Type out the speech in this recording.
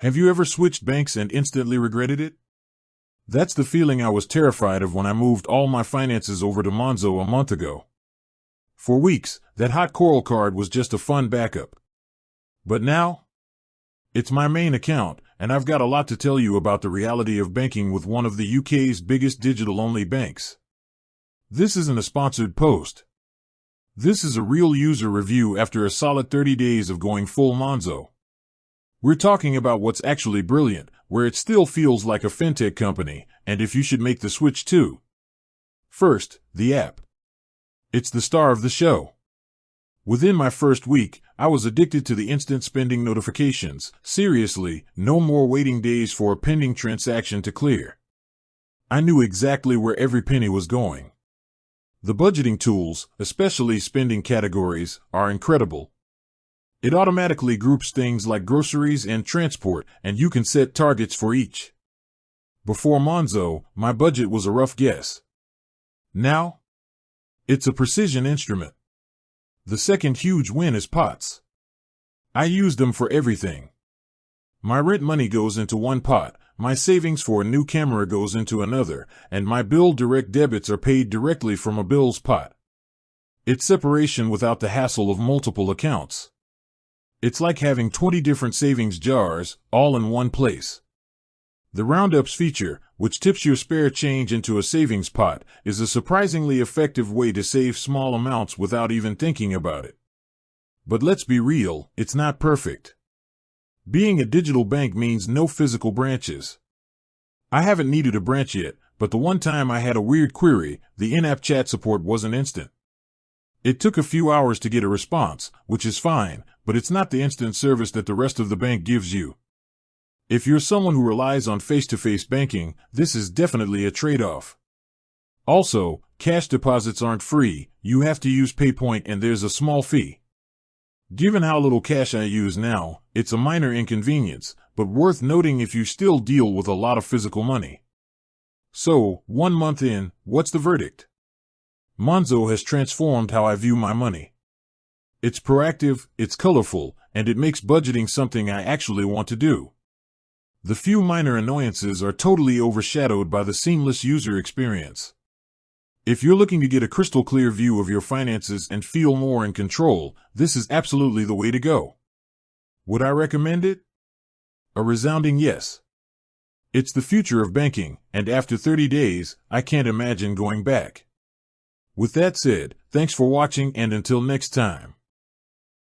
Have you ever switched banks and instantly regretted it? That's the feeling I was terrified of when I moved all my finances over to Monzo a month ago. For weeks, that hot coral card was just a fun backup. But now, it's my main account, and I've got a lot to tell you about the reality of banking with one of the UK's biggest digital-only banks. This isn't a sponsored post. This is a real user review after a solid 30 days of going full Monzo. We're talking about what's actually brilliant, where it still feels like a fintech company, and if you should make the switch too. First, the app. It's the star of the show. Within my first week, I was addicted to the instant spending notifications. Seriously, no more waiting days for a pending transaction to clear. I knew exactly where every penny was going. The budgeting tools, especially spending categories, are incredible. It automatically groups things like groceries and transport, and you can set targets for each. Before Monzo, my budget was a rough guess. Now, it's a precision instrument. The second huge win is pots. I use them for everything. My rent money goes into one pot, my savings for a new camera goes into another, and my bill direct debits are paid directly from a bills pot. It's separation without the hassle of multiple accounts. It's like having 20 different savings jars, all in one place. The roundups feature, which tips your spare change into a savings pot, is a surprisingly effective way to save small amounts without even thinking about it. But let's be real, it's not perfect. Being a digital bank means no physical branches. I haven't needed a branch yet, but the one time I had a weird query, the in-app chat support wasn't instant. It took a few hours to get a response, which is fine, but it's not the instant service that the rest of the bank gives you. If you're someone who relies on face-to-face banking, this is definitely a trade-off. Also, cash deposits aren't free, you have to use PayPoint and there's a small fee. Given how little cash I use now, it's a minor inconvenience, but worth noting if you still deal with a lot of physical money. So, 1 month in, what's the verdict? Monzo has transformed how I view my money. It's proactive, it's colorful, and it makes budgeting something I actually want to do. The few minor annoyances are totally overshadowed by the seamless user experience. If you're looking to get a crystal clear view of your finances and feel more in control, this is absolutely the way to go. Would I recommend it? A resounding yes. It's the future of banking, and after 30 days, I can't imagine going back. With that said, thanks for watching and until next time.